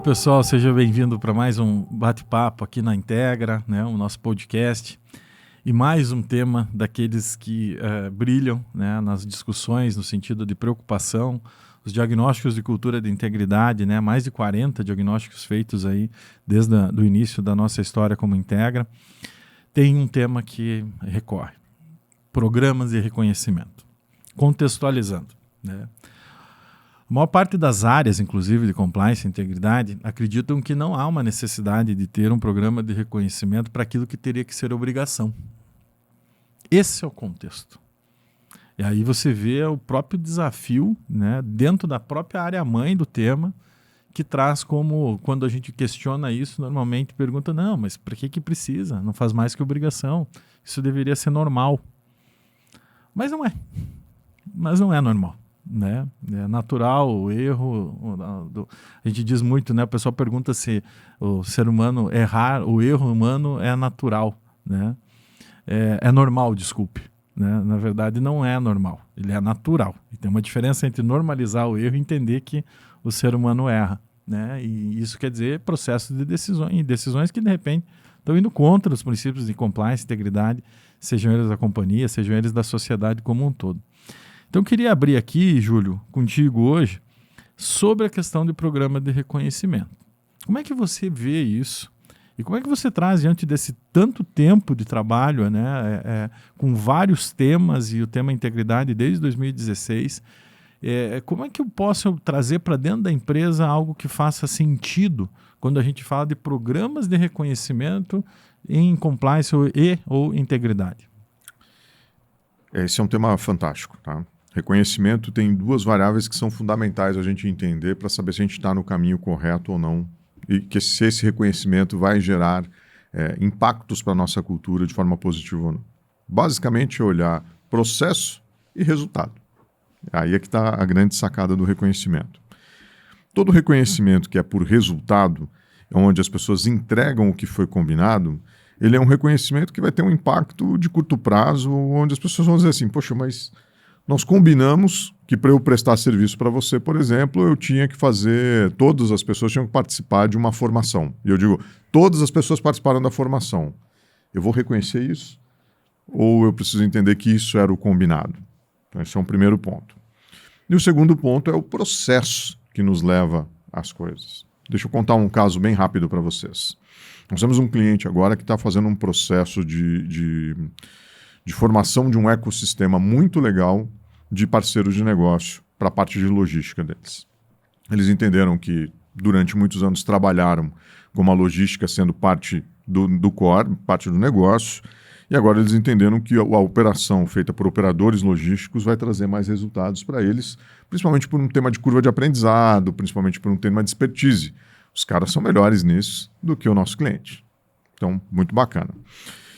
Olá pessoal, seja bem-vindo para mais um bate-papo aqui na Integra, né, o nosso podcast. E mais um tema daqueles que brilham, né, nas discussões no sentido de preocupação, os diagnósticos de cultura de integridade, né, mais de 40 diagnósticos feitos aí desde o início da nossa história como Integra. Tem um tema que recorre, programas de reconhecimento, contextualizando, né? A maior parte das áreas, inclusive de compliance e integridade, acreditam que não há uma necessidade de ter um programa de reconhecimento para aquilo que teria que ser obrigação. Esse é o contexto. E aí você vê o próprio desafio, né, dentro da própria área-mãe do tema, que traz como, quando a gente questiona isso, normalmente pergunta, não, mas para que precisa? Não faz mais que obrigação. Isso deveria ser normal. Mas não é. Mas não é normal. Né? É natural o erro, a gente diz muito, né? O pessoal pergunta se o ser humano errar, o erro humano é natural, né? É normal, desculpe, né? Na verdade não é normal, ele é natural, e tem uma diferença entre normalizar o erro e entender que o ser humano erra, né? E isso quer dizer processos de decisões que de repente estão indo contra os princípios de compliance, integridade, sejam eles da companhia, sejam eles da sociedade como um todo. Então, eu queria abrir aqui, Júlio, contigo hoje, sobre a questão do programa de reconhecimento. Como é que você vê isso? E como é que você traz, diante desse tanto tempo de trabalho, né, com vários temas, e o tema integridade desde 2016, como é que eu posso trazer para dentro da empresa algo que faça sentido quando a gente fala de programas de reconhecimento em compliance ou integridade? Esse é um tema fantástico, tá? Reconhecimento tem duas variáveis que são fundamentais a gente entender para saber se a gente está no caminho correto ou não, e que se esse reconhecimento vai gerar impactos para a nossa cultura de forma positiva ou não. Basicamente, olhar processo e resultado. Aí é que está a grande sacada do reconhecimento. Todo reconhecimento que é por resultado, onde as pessoas entregam o que foi combinado, ele é um reconhecimento que vai ter um impacto de curto prazo, onde as pessoas vão dizer assim, poxa, mas nós combinamos que para eu prestar serviço para você, por exemplo, eu tinha que fazer, todas as pessoas tinham que participar de uma formação. E eu digo, todas as pessoas participaram da formação. Eu vou reconhecer isso? Ou eu preciso entender que isso era o combinado? Então esse é um primeiro ponto. E o segundo ponto é o processo que nos leva às coisas. Deixa eu contar um caso bem rápido para vocês. Nós temos um cliente agora que está fazendo um processo de formação de um ecossistema muito legal de parceiros de negócio para a parte de logística deles. Eles entenderam que durante muitos anos trabalharam com a logística sendo parte do core, parte do negócio, e agora eles entenderam que a operação feita por operadores logísticos vai trazer mais resultados para eles, principalmente por um tema de curva de aprendizado, principalmente por um tema de expertise. Os caras são melhores nisso do que o nosso cliente. Então, muito bacana.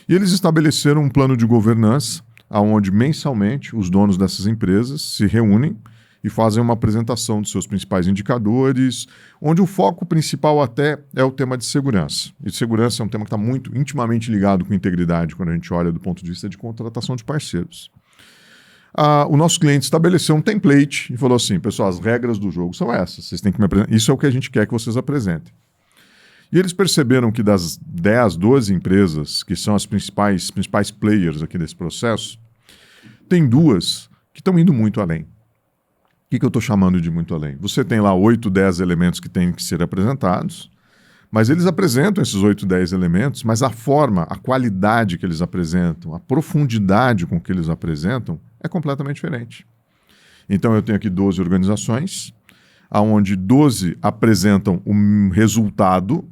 E eles estabeleceram um plano de governança, onde mensalmente os donos dessas empresas se reúnem e fazem uma apresentação dos seus principais indicadores, onde o foco principal até é o tema de segurança. E segurança é um tema que está muito intimamente ligado com integridade quando a gente olha do ponto de vista de contratação de parceiros. O nosso cliente estabeleceu um template e falou assim, pessoal, as regras do jogo são essas, vocês têm que me apresentar. Isso é o que a gente quer que vocês apresentem. E eles perceberam que das 10, 12 empresas, que são as principais players aqui desse processo, tem duas que estão indo muito além. O que eu estou chamando de muito além? Você tem lá 8, 10 elementos que têm que ser apresentados, mas eles apresentam esses 8, 10 elementos, mas a forma, a qualidade que eles apresentam, a profundidade com que eles apresentam é completamente diferente. Então eu tenho aqui 12 organizações, onde 12 apresentam um resultado,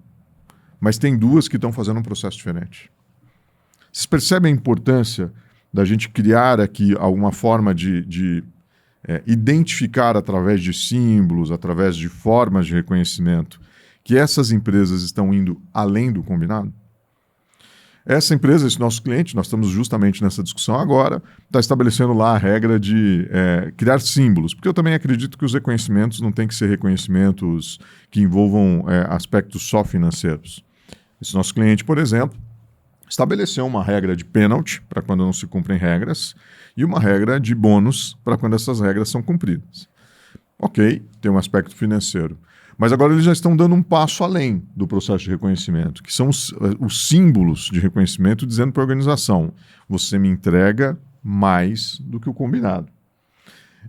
mas tem duas que estão fazendo um processo diferente. Vocês percebem a importância da gente criar aqui alguma forma de identificar através de símbolos, através de formas de reconhecimento, que essas empresas estão indo além do combinado? Essa empresa, esse nosso cliente, nós estamos justamente nessa discussão agora, está estabelecendo lá a regra de criar símbolos, porque eu também acredito que os reconhecimentos não têm que ser reconhecimentos que envolvam aspectos só financeiros. Esse nosso cliente, por exemplo, estabeleceu uma regra de pênalti para quando não se cumprem regras e uma regra de bônus para quando essas regras são cumpridas. Ok, tem um aspecto financeiro. Mas agora eles já estão dando um passo além do processo de reconhecimento, que são os símbolos de reconhecimento dizendo para a organização: você me entrega mais do que o combinado.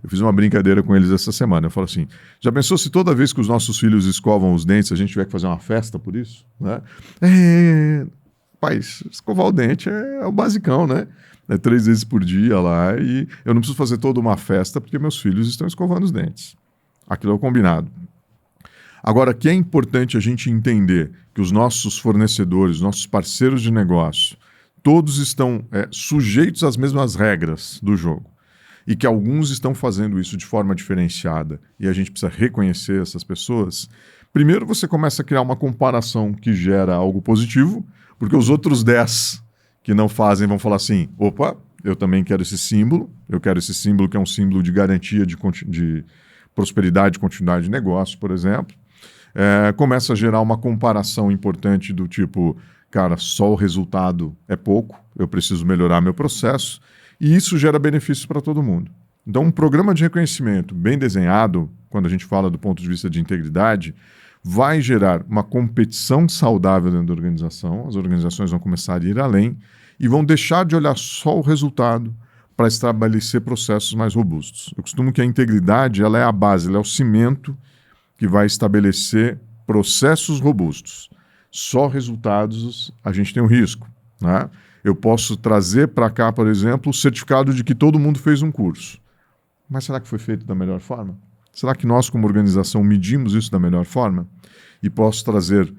Eu fiz uma brincadeira com eles essa semana. Eu falo assim: já pensou se toda vez que os nossos filhos escovam os dentes a gente tiver que fazer uma festa por isso? Né? Pai, escovar o dente é o basicão, né? É 3 vezes por dia lá e eu não preciso fazer toda uma festa porque meus filhos estão escovando os dentes. Aquilo é o combinado. Agora, que é importante a gente entender que os nossos fornecedores, nossos parceiros de negócio, todos estão sujeitos às mesmas regras do jogo. E que alguns estão fazendo isso de forma diferenciada e a gente precisa reconhecer essas pessoas. Primeiro você começa a criar uma comparação que gera algo positivo, porque os outros 10 que não fazem vão falar assim: opa, eu também quero esse símbolo, eu quero esse símbolo que é um símbolo de garantia de prosperidade e continuidade de negócio, por exemplo. Começa a gerar uma comparação importante do tipo: cara, só o resultado é pouco, eu preciso melhorar meu processo. E isso gera benefícios para todo mundo. Então, um programa de reconhecimento bem desenhado, quando a gente fala do ponto de vista de integridade, vai gerar uma competição saudável dentro da organização. As organizações vão começar a ir além e vão deixar de olhar só o resultado para estabelecer processos mais robustos. Eu costumo que a integridade ela é a base, ela é o cimento que vai estabelecer processos robustos. Só resultados a gente tem um risco, né? Eu posso trazer para cá, por exemplo, o certificado de que todo mundo fez um curso. Mas será que foi feito da melhor forma? Será que nós, como organização, medimos isso da melhor forma? E posso trazer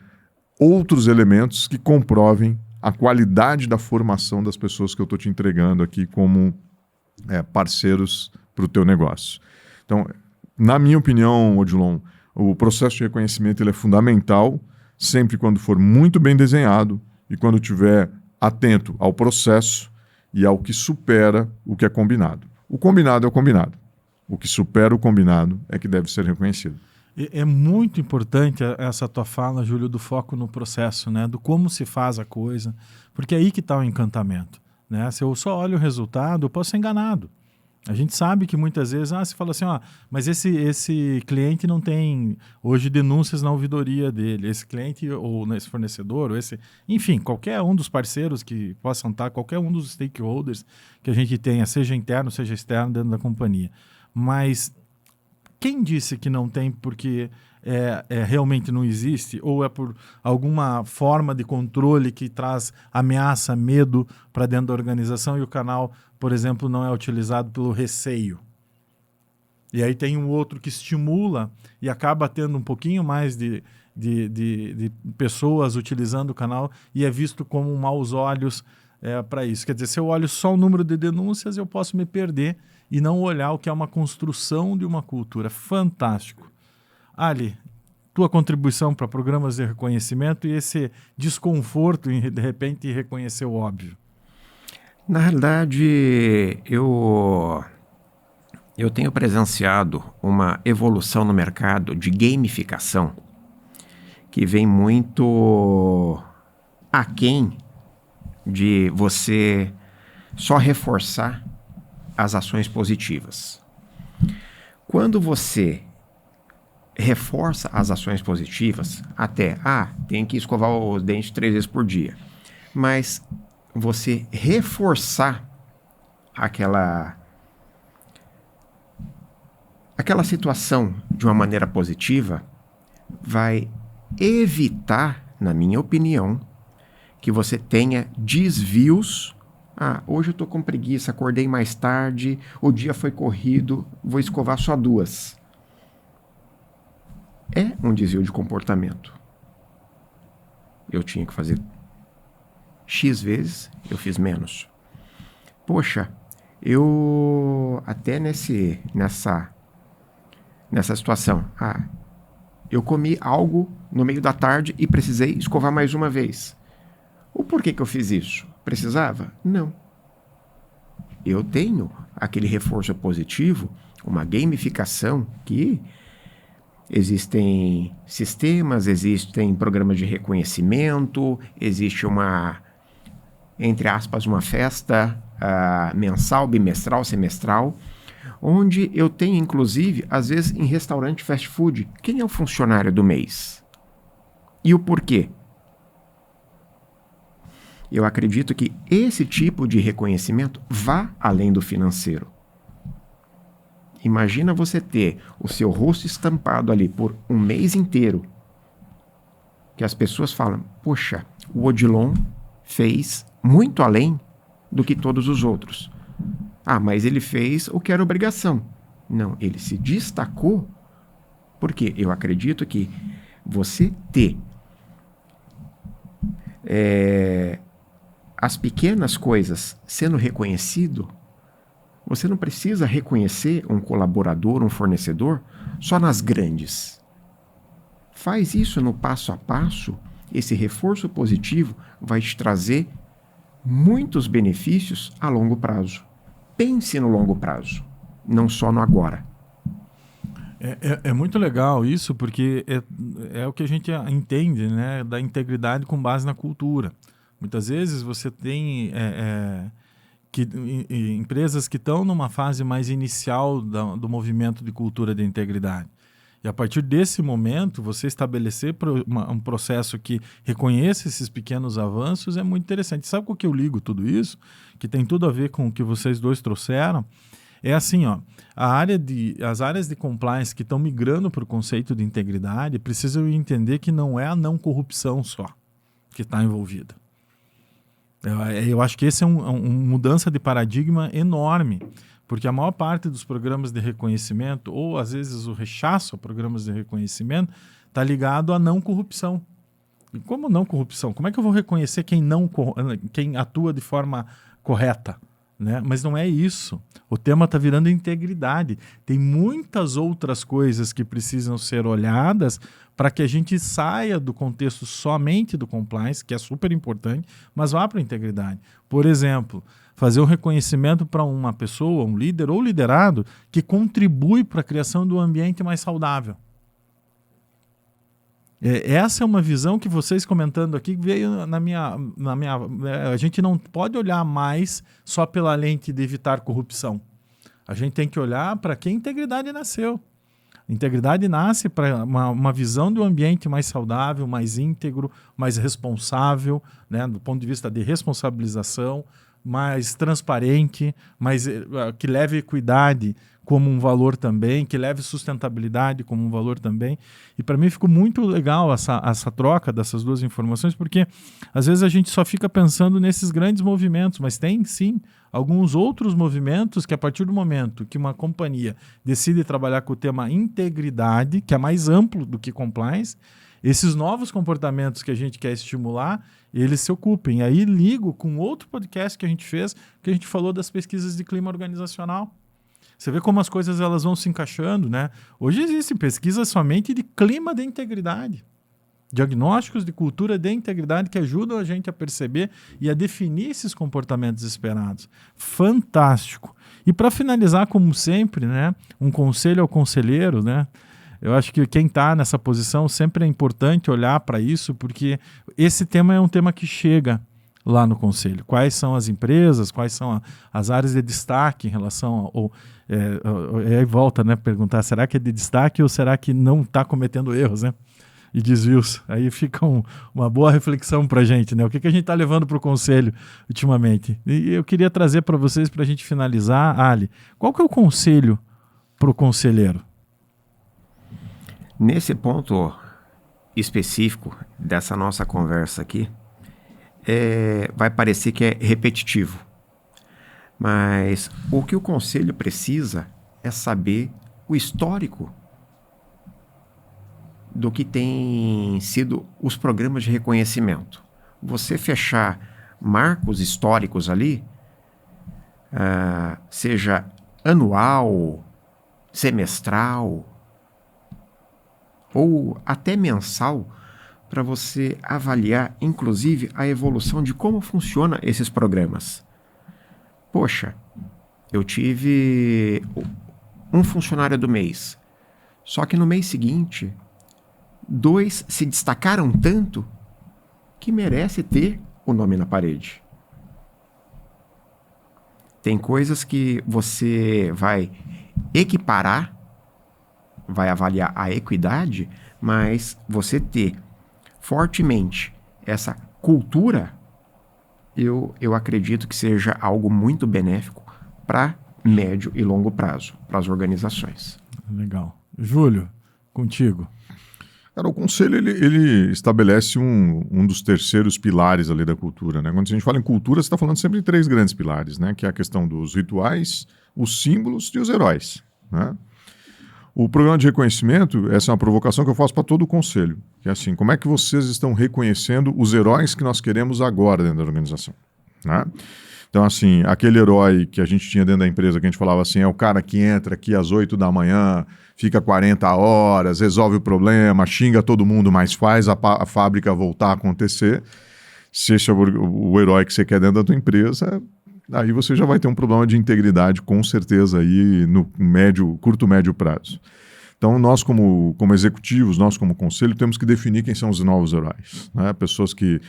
outros elementos que comprovem a qualidade da formação das pessoas que eu estou te entregando aqui como parceiros para o teu negócio. Então, na minha opinião, Odilon, o processo de reconhecimento ele é fundamental sempre quando for muito bem desenhado e quando tiver atento ao processo e ao que supera o que é combinado. O combinado é o combinado. O que supera o combinado é que deve ser reconhecido. É muito importante essa tua fala, Júlio, do foco no processo, né? Do como se faz a coisa, porque é aí que está o encantamento, né? Se eu só olho o resultado, eu posso ser enganado. A gente sabe que muitas vezes, você fala assim, mas esse cliente não tem hoje denúncias na ouvidoria dele, esse cliente ou esse fornecedor, enfim, qualquer um dos parceiros que possam estar, qualquer um dos stakeholders que a gente tenha, seja interno, seja externo dentro da companhia. Mas quem disse que não tem porque realmente não existe ou é por alguma forma de controle que traz ameaça, medo para dentro da organização e o canal, por exemplo, não é utilizado pelo receio? E aí tem um outro que estimula e acaba tendo um pouquinho mais de pessoas utilizando o canal e é visto como maus olhos para isso. Quer dizer, se eu olho só o número de denúncias, eu posso me perder e não olhar o que é uma construção de uma cultura. Fantástico. Ali, tua contribuição para programas de reconhecimento e esse desconforto em, de repente, reconhecer o óbvio. Na realidade, eu tenho presenciado uma evolução no mercado de gamificação que vem muito aquém de você só reforçar as ações positivas. Quando você reforça as ações positivas, tem que escovar os dentes 3 vezes por dia, mas você reforçar aquela situação de uma maneira positiva vai evitar, na minha opinião, que você tenha desvios. Hoje eu estou com preguiça, acordei mais tarde, o dia foi corrido, vou escovar só 2. É um desvio de comportamento. Eu tinha que fazer X vezes, eu fiz menos. Poxa, eu até nessa situação, eu comi algo no meio da tarde e precisei escovar mais uma vez. O porquê que eu fiz isso? Precisava? Não. Eu tenho aquele reforço positivo, uma gamificação que existem sistemas, existem programas de reconhecimento, existe entre aspas, uma festa mensal, bimestral, semestral, onde eu tenho, inclusive, às vezes em restaurante fast food, quem é o funcionário do mês? E o porquê? Eu acredito que esse tipo de reconhecimento vá além do financeiro. Imagina você ter o seu rosto estampado ali por um mês inteiro, que as pessoas falam, poxa, o Odilon fez muito além do que todos os outros. Ah, mas ele fez o que era obrigação. Não, ele se destacou porque eu acredito que você ter as pequenas coisas sendo reconhecido, você não precisa reconhecer um colaborador, um fornecedor, só nas grandes. Faz isso no passo a passo, esse reforço positivo vai te trazer muitos benefícios a longo prazo. Pense no longo prazo, não só no agora. É muito legal isso, porque é o que a gente entende, né, da integridade com base na cultura. Muitas vezes você tem empresas que estão numa fase mais inicial do movimento de cultura de integridade. E a partir desse momento, você estabelecer um processo que reconheça esses pequenos avanços é muito interessante. Sabe com o que eu ligo tudo isso? Que tem tudo a ver com o que vocês dois trouxeram. É assim, ó, as áreas de compliance que estão migrando para o conceito de integridade precisam entender que não é a não corrupção só que está envolvida. Eu acho que esse é uma mudança de paradigma enorme, porque a maior parte dos programas de reconhecimento, ou às vezes o rechaço a programas de reconhecimento, está ligado à não corrupção. E como não corrupção? Como é que eu vou reconhecer quem atua de forma correta? Né? Mas não é isso. O tema está virando integridade. Tem muitas outras coisas que precisam ser olhadas para que a gente saia do contexto somente do compliance, que é super importante, mas vá para a integridade. Por exemplo, fazer um reconhecimento para uma pessoa, um líder ou liderado, que contribui para a criação de um ambiente mais saudável. Essa é uma visão que vocês comentando aqui veio na minha. A gente não pode olhar mais só pela lente de evitar corrupção. A gente tem que olhar para que a integridade nasceu. Integridade nasce para uma visão do ambiente mais saudável, mais íntegro, mais responsável, né, do ponto de vista de responsabilização, mais transparente, que leve equidade como um valor também, que leve sustentabilidade como um valor também. E para mim ficou muito legal essa troca dessas duas informações, porque às vezes a gente só fica pensando nesses grandes movimentos, mas tem sim alguns outros movimentos que a partir do momento que uma companhia decide trabalhar com o tema integridade, que é mais amplo do que compliance, esses novos comportamentos que a gente quer estimular, eles se ocupem. Aí ligo com outro podcast que a gente fez, que a gente falou das pesquisas de clima organizacional. Você vê como as coisas elas vão se encaixando, né? Hoje existem pesquisas somente de clima de integridade. Diagnósticos de cultura de integridade que ajudam a gente a perceber e a definir esses comportamentos esperados. Fantástico. E para finalizar, como sempre, né, um conselho ao conselheiro, né? Eu acho que quem está nessa posição sempre é importante olhar para isso, porque esse tema é um tema que chega lá no conselho. Quais são as empresas, quais são as áreas de destaque em relação ao... aí volta, né, perguntar, será que é de destaque ou será que não está cometendo erros, né? E desvios. Aí fica uma boa reflexão para a gente, né? O que a gente está levando para o conselho ultimamente? E eu queria trazer para vocês, para a gente finalizar, Ali, qual que é o conselho para o conselheiro? Nesse ponto específico dessa nossa conversa aqui, vai parecer que é repetitivo, mas o que o conselho precisa é saber o histórico do que tem sido os programas de reconhecimento. Você fechar marcos históricos ali, seja anual, semestral ou até mensal, para você avaliar, inclusive, a evolução de como funcionam esses programas. Poxa, eu tive um funcionário do mês, só que no mês seguinte, 2 se destacaram tanto que merece ter o nome na parede. Tem coisas que você vai equiparar, vai avaliar a equidade, mas você ter fortemente essa cultura, eu acredito que seja algo muito benéfico para médio e longo prazo, para as organizações. Legal. Júlio, contigo. Cara, o conselho ele estabelece um dos terceiros pilares ali da cultura, né? Quando a gente fala em cultura, você está falando sempre de 3 grandes pilares, né? Que é a questão dos rituais, os símbolos e os heróis, né? O programa de reconhecimento, essa é uma provocação que eu faço para todo o conselho, que é assim, como é que vocês estão reconhecendo os heróis que nós queremos agora dentro da organização, né? Então, assim, aquele herói que a gente tinha dentro da empresa, que a gente falava assim, é o cara que entra aqui às 8 da manhã, fica 40 horas, resolve o problema, xinga todo mundo, mas faz a fábrica voltar a acontecer. Se esse é o herói que você quer dentro da tua empresa, aí você já vai ter um problema de integridade, com certeza, aí no curto, médio prazo. Então, nós como executivos, nós como conselho, temos que definir quem são os novos heróis, né? Pessoas que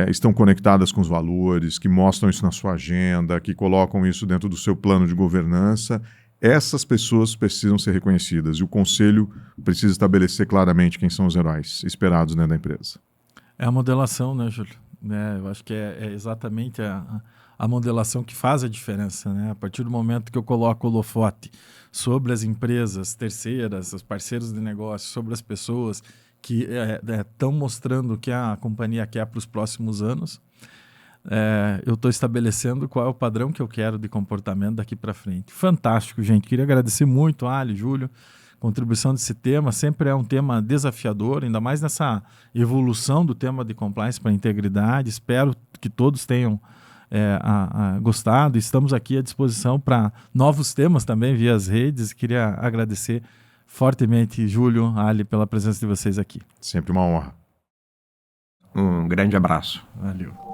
estão conectadas com os valores, que mostram isso na sua agenda, que colocam isso dentro do seu plano de governança. Essas pessoas precisam ser reconhecidas e o conselho precisa estabelecer claramente quem são os heróis esperados dentro da empresa. É a modelação, né, Júlio? Eu acho que é exatamente a modelação que faz a diferença, né? A partir do momento que eu coloco o holofote sobre as empresas terceiras, os parceiros de negócio, sobre as pessoas que estão mostrando o que a companhia quer para os próximos anos, eu estou estabelecendo qual é o padrão que eu quero de comportamento daqui para frente. Fantástico, gente. Queria agradecer muito a Ali, Júlio, contribuição desse tema. Sempre é um tema desafiador, ainda mais nessa evolução do tema de compliance para a integridade. Espero que todos tenham gostado. Estamos aqui à disposição para novos temas também via as redes. Queria agradecer fortemente, Júlio, Ali, pela presença de vocês aqui. Sempre uma honra. Um grande abraço. Valeu.